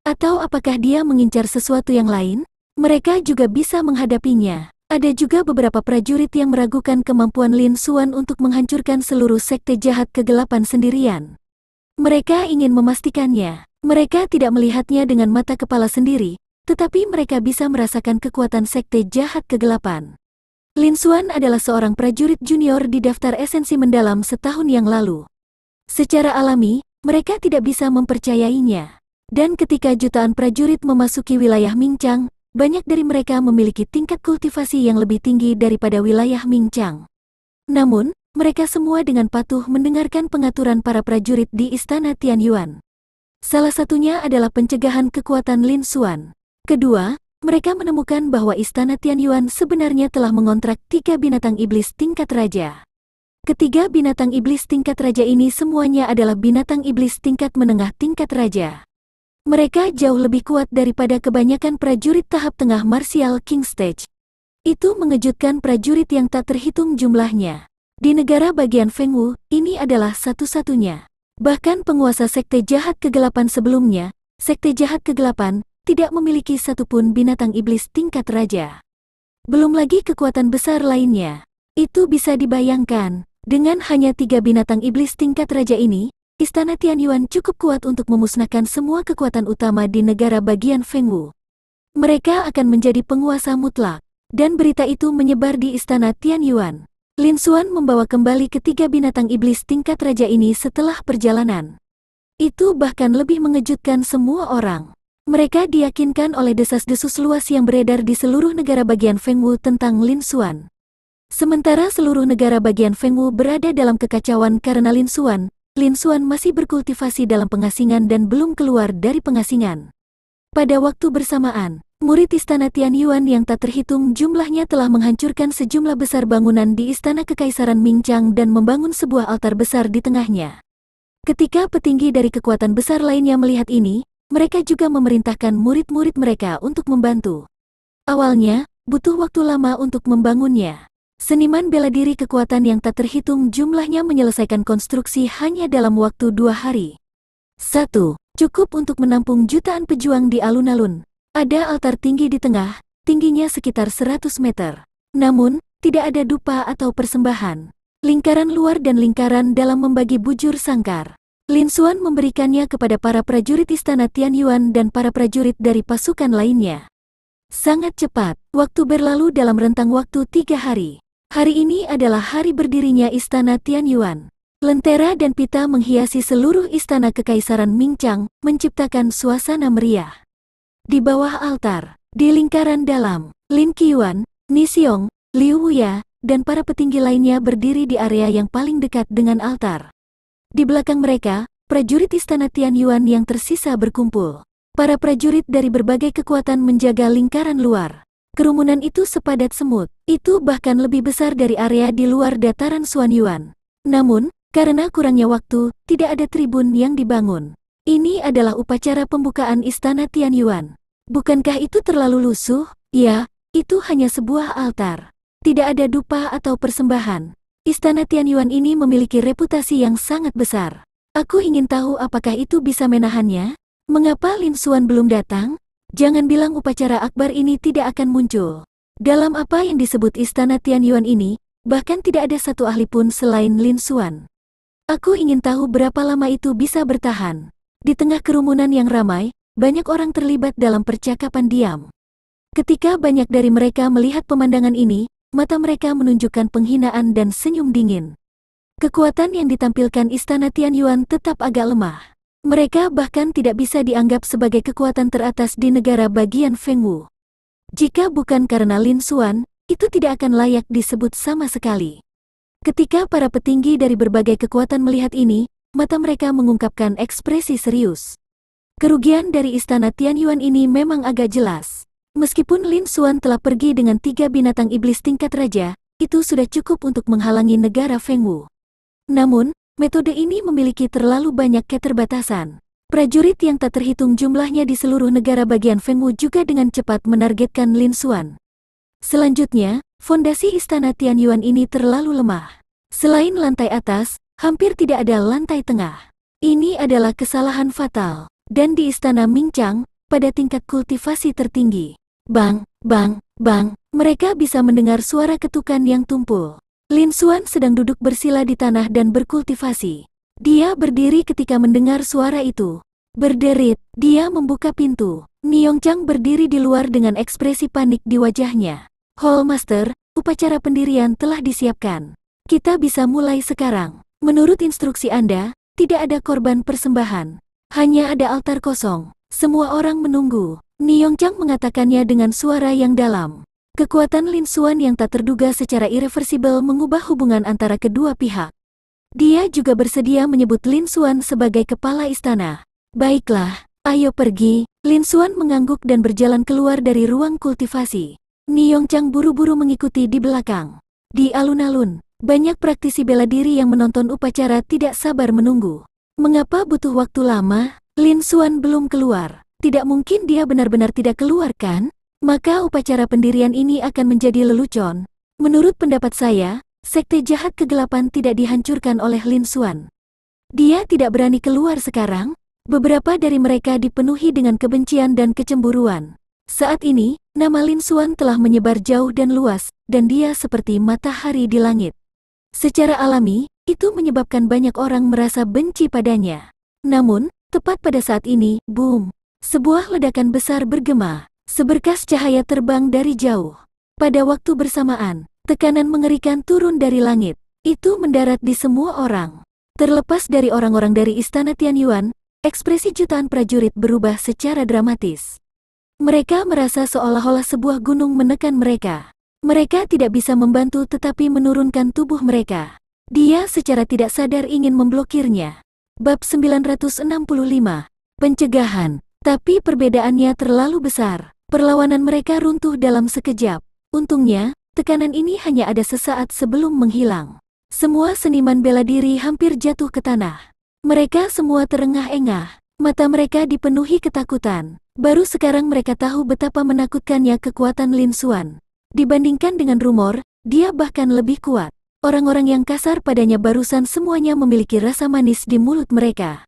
Atau apakah dia mengincar sesuatu yang lain? Mereka juga bisa menghadapinya. Ada juga beberapa prajurit yang meragukan kemampuan Lin Xuan untuk menghancurkan seluruh sekte jahat kegelapan sendirian. Mereka ingin memastikannya. Mereka tidak melihatnya dengan mata kepala sendiri, tetapi mereka bisa merasakan kekuatan sekte jahat kegelapan. Lin Xuan adalah seorang prajurit junior di daftar esensi mendalam setahun yang lalu. Secara alami, mereka tidak bisa mempercayainya. Dan ketika jutaan prajurit memasuki wilayah Mingchang, banyak dari mereka memiliki tingkat kultivasi yang lebih tinggi daripada wilayah Mingchang. Namun, mereka semua dengan patuh mendengarkan pengaturan para prajurit di Istana Tianyuan. Salah satunya adalah pencegahan kekuatan Lin Xuan. Kedua, mereka menemukan bahwa Istana Tianyuan sebenarnya telah mengontrak 3 binatang iblis tingkat raja. Ketiga binatang iblis tingkat raja ini semuanya adalah binatang iblis tingkat menengah tingkat raja. Mereka jauh lebih kuat daripada kebanyakan prajurit tahap tengah Martial King Stage. Itu mengejutkan prajurit yang tak terhitung jumlahnya. Di negara bagian Fengwu, ini adalah satu-satunya. Bahkan penguasa Sekte Jahat Kegelapan sebelumnya, Sekte Jahat Kegelapan, tidak memiliki satupun binatang iblis tingkat raja. Belum lagi kekuatan besar lainnya. Itu bisa dibayangkan, dengan hanya 3 binatang iblis tingkat raja ini, Istana Tianyuan cukup kuat untuk memusnahkan semua kekuatan utama di negara bagian Fengwu. Mereka akan menjadi penguasa mutlak. Dan berita itu menyebar di Istana Tianyuan. Lin Xuan membawa kembali ketiga binatang iblis tingkat raja ini setelah perjalanan. Itu bahkan lebih mengejutkan semua orang. Mereka diyakinkan oleh desas-desus luas yang beredar di seluruh negara bagian Fengwu tentang Lin Xuan. Sementara seluruh negara bagian Fengwu berada dalam kekacauan karena Lin Xuan masih berkultivasi dalam pengasingan dan belum keluar dari pengasingan. Pada waktu bersamaan, murid Istana Tianyuan yang tak terhitung jumlahnya telah menghancurkan sejumlah besar bangunan di Istana Kekaisaran Mingchang dan membangun sebuah altar besar di tengahnya. Ketika petinggi dari kekuatan besar lainnya melihat ini, mereka juga memerintahkan murid-murid mereka untuk membantu. Awalnya, butuh waktu lama untuk membangunnya. Seniman bela diri kekuatan yang tak terhitung jumlahnya menyelesaikan konstruksi hanya dalam waktu 2 hari. 1. Cukup untuk menampung jutaan pejuang di alun-alun. Ada altar tinggi di tengah, tingginya sekitar 100 meter. Namun, tidak ada dupa atau persembahan. Lingkaran luar dan lingkaran dalam membagi bujur sangkar. Lin Xuan memberikannya kepada para prajurit Istana Tianyuan dan para prajurit dari pasukan lainnya. Sangat cepat, waktu berlalu dalam rentang waktu 3 hari. Hari ini adalah hari berdirinya Istana Tianyuan. Lentera dan pita menghiasi seluruh Istana Kekaisaran Mingchang, menciptakan suasana meriah. Di bawah altar, di lingkaran dalam, Lin Qiuan, Ni Xiong, Liu Wuya, dan para petinggi lainnya berdiri di area yang paling dekat dengan altar. Di belakang mereka, prajurit Istana Tianyuan yang tersisa berkumpul. Para prajurit dari berbagai kekuatan menjaga lingkaran luar. Kerumunan itu sepadat semut, itu bahkan lebih besar dari area di luar dataran Xuanyuan. Namun, karena kurangnya waktu, tidak ada tribun yang dibangun. Ini adalah upacara pembukaan Istana Tianyuan. Bukankah itu terlalu lusuh? Ya, itu hanya sebuah altar. Tidak ada dupa atau persembahan. Istana Tianyuan ini memiliki reputasi yang sangat besar. Aku ingin tahu apakah itu bisa menahannya? Mengapa Lin Xuan belum datang? Jangan bilang upacara akbar ini tidak akan muncul. Dalam apa yang disebut Istana Tianyuan ini, bahkan tidak ada satu ahli pun selain Lin Xuan. Aku ingin tahu berapa lama itu bisa bertahan. Di tengah kerumunan yang ramai, banyak orang terlibat dalam percakapan diam. Ketika banyak dari mereka melihat pemandangan ini, mata mereka menunjukkan penghinaan dan senyum dingin. Kekuatan yang ditampilkan Istana Tianyuan tetap agak lemah. Mereka bahkan tidak bisa dianggap sebagai kekuatan teratas di negara bagian Fengwu. Jika bukan karena Lin Xuan, itu tidak akan layak disebut sama sekali. Ketika para petinggi dari berbagai kekuatan melihat ini, mata mereka mengungkapkan ekspresi serius. Kerugian dari Istana Tianyuan ini memang agak jelas. Meskipun Lin Xuan telah pergi dengan 3 binatang iblis tingkat raja, itu sudah cukup untuk menghalangi negara Fengwu. Namun, metode ini memiliki terlalu banyak keterbatasan. Prajurit yang tak terhitung jumlahnya di seluruh negara bagian Fengwu juga dengan cepat menargetkan Lin Xuan. Selanjutnya, fondasi Istana Tianyuan ini terlalu lemah. Selain lantai atas, hampir tidak ada lantai tengah. Ini adalah kesalahan fatal. Dan di Istana Mingchang, pada tingkat kultivasi tertinggi, bang, bang, bang, mereka bisa mendengar suara ketukan yang tumpul. Lin Xuan sedang duduk bersila di tanah dan berkultivasi. Dia berdiri ketika mendengar suara itu. Berderit, dia membuka pintu. Niongchang berdiri di luar dengan ekspresi panik di wajahnya. Hall Master, upacara pendirian telah disiapkan. Kita bisa mulai sekarang. Menurut instruksi Anda, tidak ada korban persembahan. Hanya ada altar kosong. Semua orang menunggu. Niongchang mengatakannya dengan suara yang dalam. Kekuatan Lin Xuan yang tak terduga secara irreversibel mengubah hubungan antara kedua pihak. Dia juga bersedia menyebut Lin Xuan sebagai kepala istana. Baiklah, ayo pergi. Lin Xuan mengangguk dan berjalan keluar dari ruang kultivasi. Niongchang buru-buru mengikuti di belakang. Di alun-alun, Banyak praktisi bela diri yang menonton upacara tidak sabar menunggu. Mengapa butuh waktu lama? Lin Xuan belum keluar. Tidak mungkin dia benar-benar tidak keluar kan? Maka upacara pendirian ini akan menjadi lelucon. Menurut pendapat saya, sekte jahat kegelapan tidak dihancurkan oleh Lin Xuan. Dia tidak berani keluar sekarang. Beberapa dari mereka dipenuhi dengan kebencian dan kecemburuan. Saat ini, nama Lin Xuan telah menyebar jauh dan luas, dan dia seperti matahari di langit. Secara alami, itu menyebabkan banyak orang merasa benci padanya. Namun, tepat pada saat ini, boom! Sebuah ledakan besar bergema. Seberkas cahaya terbang dari jauh. Pada waktu bersamaan, tekanan mengerikan turun dari langit. Itu mendarat di semua orang. Terlepas dari orang-orang dari Istana Tianyuan, ekspresi jutaan prajurit berubah secara dramatis. Mereka merasa seolah-olah sebuah gunung menekan mereka. Mereka tidak bisa membantu tetapi menurunkan tubuh mereka. Dia secara tidak sadar ingin memblokirnya. Bab 965. Pencegahan. Tapi perbedaannya terlalu besar. Perlawanan mereka runtuh dalam sekejap. Untungnya, tekanan ini hanya ada sesaat sebelum menghilang. Semua seniman bela diri hampir jatuh ke tanah. Mereka semua terengah-engah. Mata mereka dipenuhi ketakutan. Baru sekarang mereka tahu betapa menakutkannya kekuatan Lin Xuan. Dibandingkan dengan rumor, dia bahkan lebih kuat. Orang-orang yang kasar padanya barusan semuanya memiliki rasa manis di mulut mereka.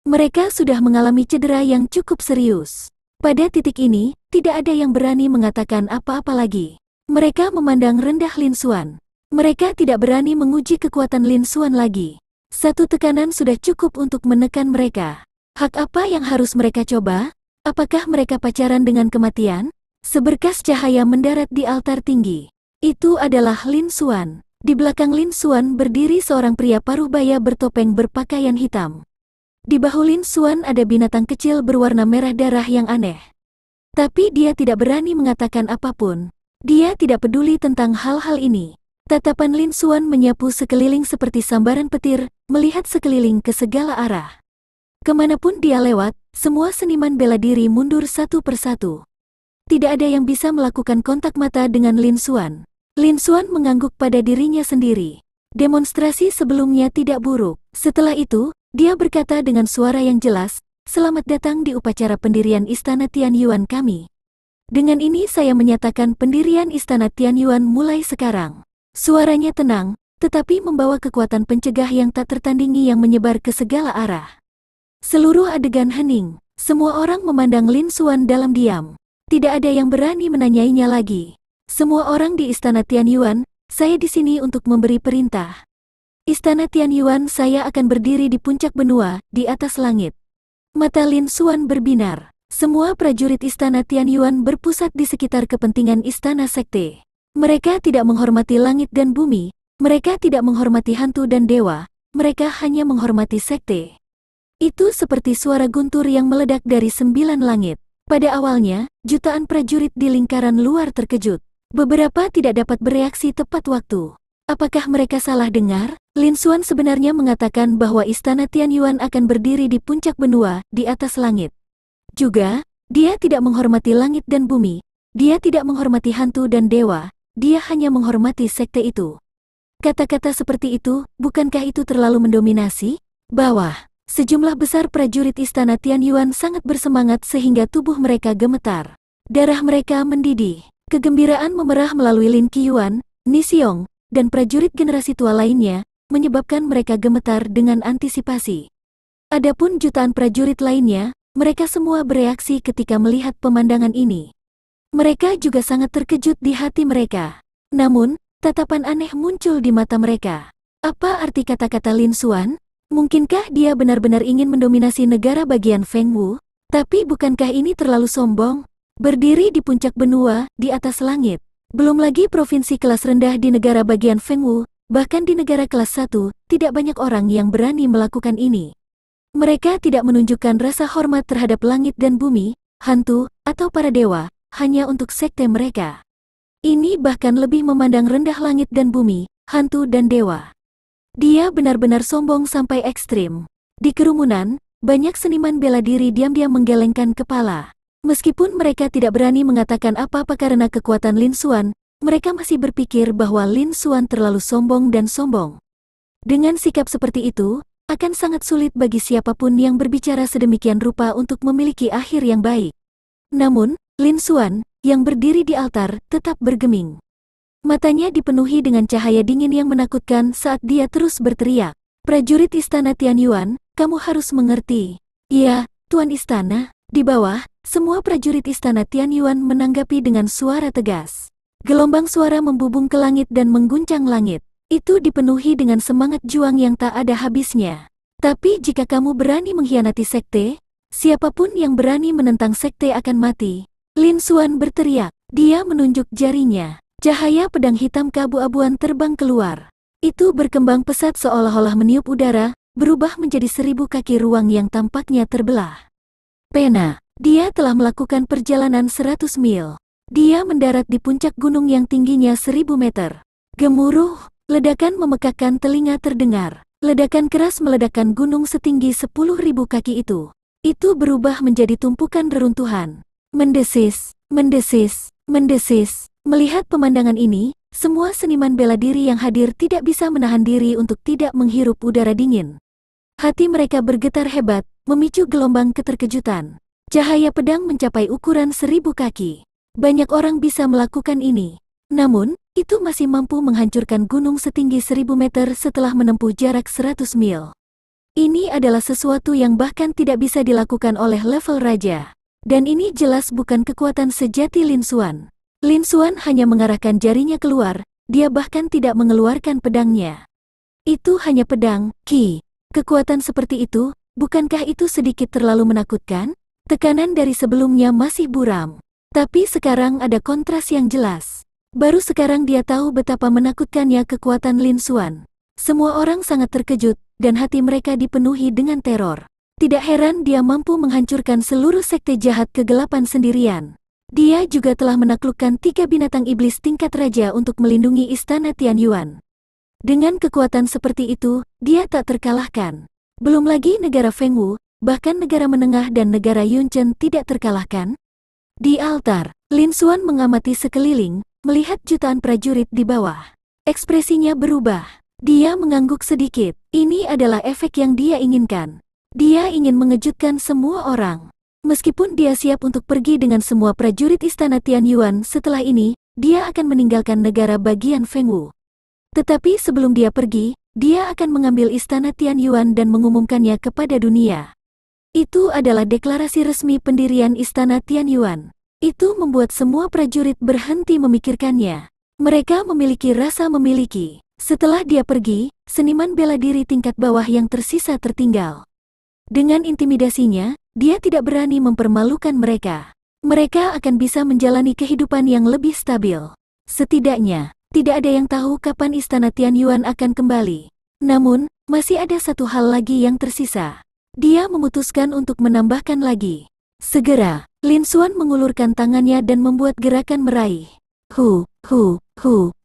Mereka sudah mengalami cedera yang cukup serius. Pada titik ini, tidak ada yang berani mengatakan apa-apa lagi. Mereka memandang rendah Lin Xuan. Mereka tidak berani menguji kekuatan Lin Xuan lagi. Satu tekanan sudah cukup untuk menekan mereka. Hak apa yang harus mereka coba? Apakah mereka pacaran dengan kematian? Seberkas cahaya mendarat di altar tinggi. Itu adalah Lin Xuan. Di belakang Lin Xuan berdiri seorang pria paruh baya bertopeng berpakaian hitam. Di bahu Lin Xuan ada binatang kecil berwarna merah darah yang aneh. Tapi dia tidak berani mengatakan apapun. Dia tidak peduli tentang hal-hal ini. Tatapan Lin Xuan menyapu sekeliling seperti sambaran petir, melihat sekeliling ke segala arah. Kemanapun dia lewat, semua seniman bela diri mundur satu persatu. Tidak ada yang bisa melakukan kontak mata dengan Lin Xuan. Lin Xuan mengangguk pada dirinya sendiri. Demonstrasi sebelumnya tidak buruk. Setelah itu, dia berkata dengan suara yang jelas, "Selamat datang di upacara pendirian Istana Tianyuan kami. Dengan ini saya menyatakan pendirian Istana Tianyuan mulai sekarang." Suaranya tenang, tetapi membawa kekuatan pencegah yang tak tertandingi yang menyebar ke segala arah. Seluruh adegan hening. Semua orang memandang Lin Xuan dalam diam. Tidak ada yang berani menanyainya lagi. Semua orang di Istana Tianyuan, saya di sini untuk memberi perintah. Istana Tianyuan saya akan berdiri di puncak benua, di atas langit. Mata Lin Xuan berbinar. Semua prajurit Istana Tianyuan berpusat di sekitar kepentingan Istana Sekte. Mereka tidak menghormati langit dan bumi, mereka tidak menghormati hantu dan dewa, mereka hanya menghormati Sekte. Itu seperti suara guntur yang meledak dari 9 langit. Pada awalnya, jutaan prajurit di lingkaran luar terkejut. Beberapa tidak dapat bereaksi tepat waktu. Apakah mereka salah dengar? Lin Xuan sebenarnya mengatakan bahwa Istana Tianyuan akan berdiri di puncak benua, di atas langit. Juga, dia tidak menghormati langit dan bumi. Dia tidak menghormati hantu dan dewa. Dia hanya menghormati sekte itu. Kata-kata seperti itu, bukankah itu terlalu mendominasi? Bawah, sejumlah besar prajurit Istana Tianyuan sangat bersemangat sehingga tubuh mereka gemetar. Darah mereka mendidih. Kegembiraan memerah melalui Lin Qiuan, Ni Xiong, dan prajurit generasi tua lainnya, menyebabkan mereka gemetar dengan antisipasi. Adapun jutaan prajurit lainnya, mereka semua bereaksi ketika melihat pemandangan ini. Mereka juga sangat terkejut di hati mereka. Namun, tatapan aneh muncul di mata mereka. Apa arti kata-kata Lin Xuan? Mungkinkah dia benar-benar ingin mendominasi negara bagian Feng Wu? Tapi bukankah ini terlalu sombong? Berdiri di puncak benua, di atas langit. Belum lagi provinsi kelas rendah di negara bagian Feng Wu, bahkan di negara kelas 1, tidak banyak orang yang berani melakukan ini. Mereka tidak menunjukkan rasa hormat terhadap langit dan bumi, hantu, atau para dewa, hanya untuk sekte mereka. Ini bahkan lebih memandang rendah langit dan bumi, hantu dan dewa. Dia benar-benar sombong sampai ekstrim. Di kerumunan, banyak seniman bela diri diam-diam menggelengkan kepala. Meskipun mereka tidak berani mengatakan apa-apa karena kekuatan Lin Xuan, Mereka masih berpikir bahwa Lin Xuan terlalu sombong dan sombong. Dengan sikap seperti itu, akan sangat sulit bagi siapapun yang berbicara sedemikian rupa untuk memiliki akhir yang baik. Namun, Lin Xuan, yang berdiri di altar, tetap bergeming. Matanya dipenuhi dengan cahaya dingin yang menakutkan saat dia terus berteriak. Prajurit Istana Tianyuan, kamu harus mengerti. Ya, Tuan Istana. Di bawah, semua prajurit Istana Tianyuan menanggapi dengan suara tegas. Gelombang suara membubung ke langit dan mengguncang langit. Itu dipenuhi dengan semangat juang yang tak ada habisnya. Tapi jika kamu berani mengkhianati sekte, siapapun yang berani menentang sekte akan mati. Lin Xuan berteriak. Dia menunjuk jarinya. Cahaya pedang hitam keabu-abuan terbang keluar. Itu berkembang pesat seolah-olah meniup udara, berubah menjadi 1000 kaki ruang yang tampaknya terbelah. Pena, dia telah melakukan perjalanan 100 mil. Dia mendarat di puncak gunung yang tingginya 1000 meter. Gemuruh, ledakan memekakkan telinga terdengar. Ledakan keras meledakkan gunung setinggi 10.000 kaki itu. Itu berubah menjadi tumpukan reruntuhan. Mendesis, mendesis, mendesis. Melihat pemandangan ini, semua seniman bela diri yang hadir tidak bisa menahan diri untuk tidak menghirup udara dingin. Hati mereka bergetar hebat, memicu gelombang keterkejutan. Cahaya pedang mencapai ukuran 1000 kaki. Banyak orang bisa melakukan ini. Namun, itu masih mampu menghancurkan gunung setinggi 1000 meter setelah menempuh jarak 100 mil. Ini adalah sesuatu yang bahkan tidak bisa dilakukan oleh level raja. Dan ini jelas bukan kekuatan sejati Lin Xuan. Lin Xuan hanya mengarahkan jarinya keluar, dia bahkan tidak mengeluarkan pedangnya. Itu hanya pedang, Ki. Kekuatan seperti itu, bukankah itu sedikit terlalu menakutkan? Tekanan dari sebelumnya masih buram. Tapi sekarang ada kontras yang jelas. Baru sekarang dia tahu betapa menakutkannya kekuatan Lin Xuan. Semua orang sangat terkejut, dan hati mereka dipenuhi dengan teror. Tidak heran dia mampu menghancurkan seluruh sekte jahat kegelapan sendirian. Dia juga telah menaklukkan 3 binatang iblis tingkat raja untuk melindungi Istana Tianyuan. Dengan kekuatan seperti itu, dia tak terkalahkan. Belum lagi negara Fengwu, bahkan negara menengah dan negara Yunchen tidak terkalahkan. Di altar, Lin Xuan mengamati sekeliling, melihat jutaan prajurit di bawah. Ekspresinya berubah. Dia mengangguk sedikit. Ini adalah efek yang dia inginkan. Dia ingin mengejutkan semua orang. Meskipun dia siap untuk pergi dengan semua prajurit Istana Tianyuan setelah ini, dia akan meninggalkan negara bagian Fengwu. Tetapi sebelum dia pergi, dia akan mengambil Istana Tianyuan dan mengumumkannya kepada dunia. Itu adalah deklarasi resmi pendirian Istana Tianyuan. Itu membuat semua prajurit berhenti memikirkannya. Mereka memiliki rasa memiliki. Setelah dia pergi, seniman bela diri tingkat bawah yang tersisa tertinggal. Dengan intimidasinya, dia tidak berani mempermalukan mereka. Mereka akan bisa menjalani kehidupan yang lebih stabil. Setidaknya, tidak ada yang tahu kapan Istana Tianyuan akan kembali. Namun, masih ada satu hal lagi yang tersisa. Dia memutuskan untuk menambahkan lagi. Segera, Lin Xuan mengulurkan tangannya dan membuat gerakan meraih. Hu.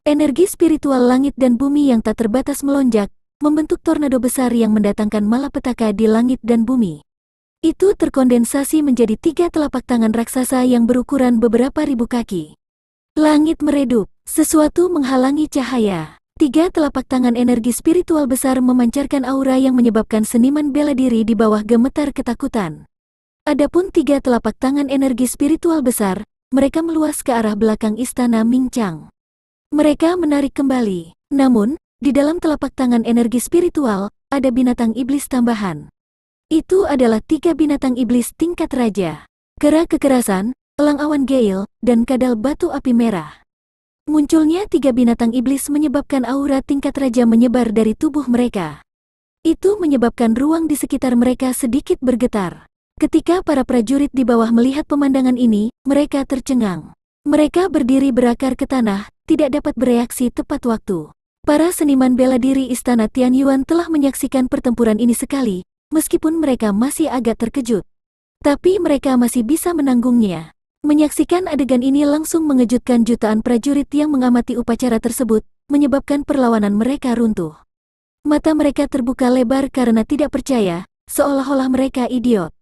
Energi spiritual langit dan bumi yang tak terbatas melonjak, membentuk tornado besar yang mendatangkan malapetaka di langit dan bumi. Itu terkondensasi menjadi 3 telapak tangan raksasa yang berukuran beberapa ribu kaki. Langit meredup, sesuatu menghalangi cahaya. 3 telapak tangan energi spiritual besar memancarkan aura yang menyebabkan seniman bela diri di bawah gemetar ketakutan. Adapun 3 telapak tangan energi spiritual besar, mereka meluas ke arah belakang istana Mingchang. Mereka menarik kembali, namun, di dalam telapak tangan energi spiritual, ada binatang iblis tambahan. Itu adalah 3 binatang iblis tingkat raja. Kera kekerasan, elang awan Gale, dan kadal batu api merah. Munculnya 3 binatang iblis menyebabkan aura tingkat raja menyebar dari tubuh mereka. Itu menyebabkan ruang di sekitar mereka sedikit bergetar. Ketika para prajurit di bawah melihat pemandangan ini, mereka tercengang. Mereka berdiri berakar ke tanah, tidak dapat bereaksi tepat waktu. Para seniman bela diri Istana Tianyuan telah menyaksikan pertempuran ini sekali, meskipun mereka masih agak terkejut. Tapi mereka masih bisa menanggungnya. Menyaksikan adegan ini langsung mengejutkan jutaan prajurit yang mengamati upacara tersebut, menyebabkan perlawanan mereka runtuh. Mata mereka terbuka lebar karena tidak percaya, seolah-olah mereka idiot.